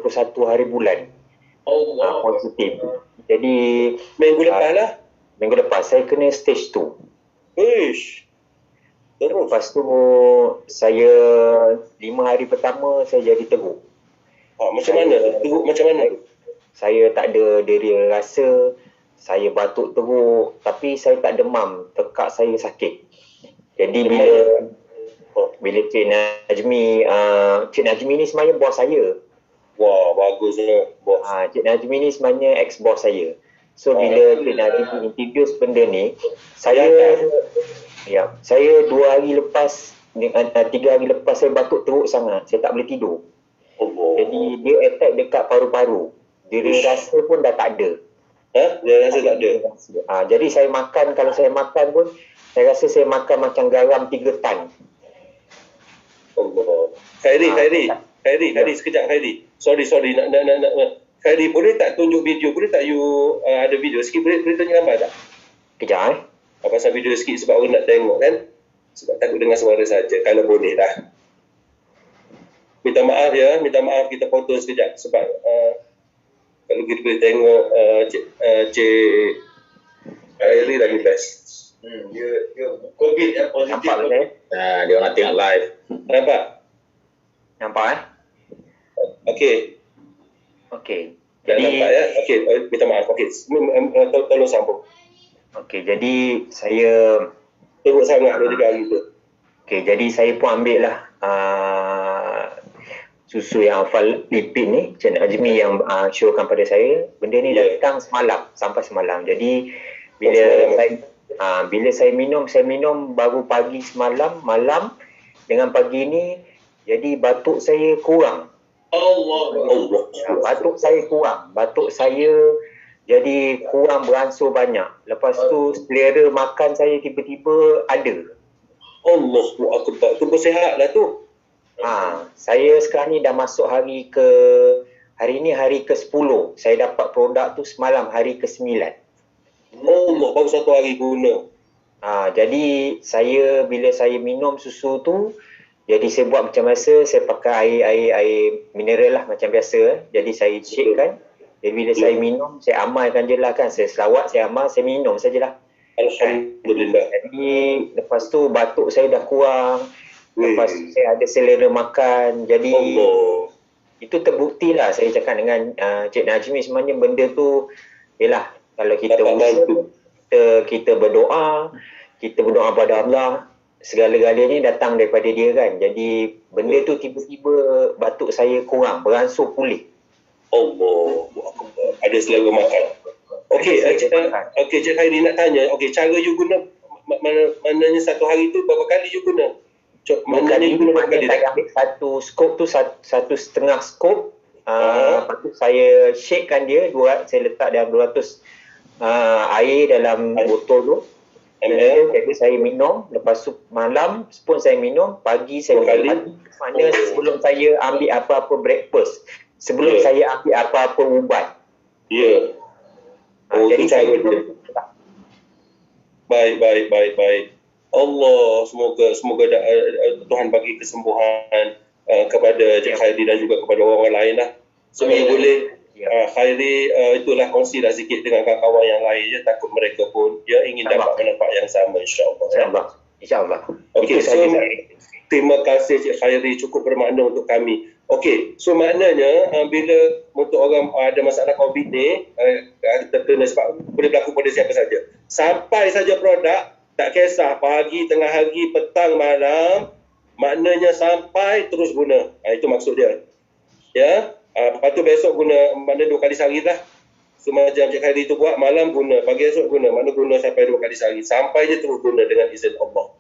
21 hari bulan. Positif. Jadi minggu lepas lah. Minggu lepas saya kena stage 2. Ish. Lepas tu saya 5 hari pertama saya jadi teruk. Macam mana? Teruk macam mana? Saya tak ada diri rasa, saya batuk teruk, tapi saya tak demam, tekak saya sakit. Jadi bila Cik Najmi ni sebenarnya bos saya. Wah, bagusnya bos. Cik Najmi ni sebenarnya ex-bos saya. So bila Cik Najmi introduce benda ni, saya 2 hari lepas, 3 hari lepas saya batuk teruk sangat, saya tak boleh tidur. Jadi dia attack dekat paru-paru. Diri rasa pun dah tak ada. Dia rasa tak ada. Jadi saya makan, kalau saya makan pun saya rasa saya makan macam garam 3 tan. Khairi, sekejap Khairi. Sorry. Nak. Khairi, boleh tak tunjuk video? Boleh tak you ada video sikit? Boleh tunjuk gambar tak? Kejap Pasal video sikit sebab orang nak tengok kan? Sebab takut dengar suara saja. Kalau boleh dah. Minta maaf kita potong sekejap sebab kalau kita boleh tengok Cik Khairi lagi best. Dia COVID positif. Nampak kan? Dia orang tengok live. Nampak Okey. Jadi nampak ya? Okey, minta maaf. Okey. Tolong sambung. Okey, jadi saya teruk sangat 2-3 hari tu. Okey, jadi saya pun ambil lah susu yang hafal lipid ni, Cik Najmi yang showkan pada saya. Benda ni datang sampai semalam. Jadi bila saya minum baru pagi semalam, malam dengan pagi ni, jadi batuk saya kurang. Batuk saya jadi kurang beransur banyak. Lepas tu selera makan saya tiba-tiba ada. Allahu Akbar. Tu bersihat lah tu. Saya sekarang ni dah masuk hari ni hari ke-10. Saya dapat produk tu semalam hari ke-9. Allah, baru 1 hari guna. Jadi bila saya minum susu tu, jadi saya buat macam biasa, saya pakai air mineral lah macam biasa. Jadi saya shake kan. Jadi bila saya minum, saya amalkan je lah kan. Saya selawat, saya amal, saya minum sajalah. Alhamdulillah. Jadi lepas tu batuk saya dah kurang. Lepas tu saya ada selera makan. Jadi itu terbukti lah saya cakap dengan Cik Najmi sebenarnya benda tu ialah kalau kita kita berdoa pada Allah, segala-galanya datang daripada dia kan. Jadi benda tu tiba-tiba batuk saya kurang, beransur pulih. Allah, ada selera makan. Okey, Cik Khairi nak tanya. Okey, cara you guna maknanya 1 hari tu berapa kali you guna? Maknanya you guna berapa kali? Saya ambil satu scoop tu, 1.5 scoop. Lepas tu saya shakekan dia, saya letak dalam 200 air dalam botol tu. Jadi saya minum, lepas tu malam pun saya minum, pagi saya minum. Mana sebelum saya ambil apa-apa breakfast, sebelum saya ambil apa-apa ubat. Jadi saya Baik. Allah, semoga Tuhan bagi kesembuhan kepada Cik Khairi dan juga kepada orang lain lah. Semoga boleh Khairi itulah kongsilah sikit dengan kawan-kawan yang lain je, takut mereka pun ingin dapat manfaat yang sama, insyaAllah. Okey, so terima kasih Cik Khairi, cukup bermakna untuk kami. Okey, so maknanya bila untuk orang ada masalah COVID ni, terkena sebab boleh berlaku pada siapa saja. Sampai saja produk, tak kisah pagi, tengah hari, petang, malam, maknanya sampai terus guna. Itu maksud dia. Lepas tu besok guna, makna 2 kali sehari lah. So macam Cik Khairi tu buat, malam guna, pagi esok guna, makna guna sampai 2 kali sehari. Sampai je terus guna dengan izin Allah.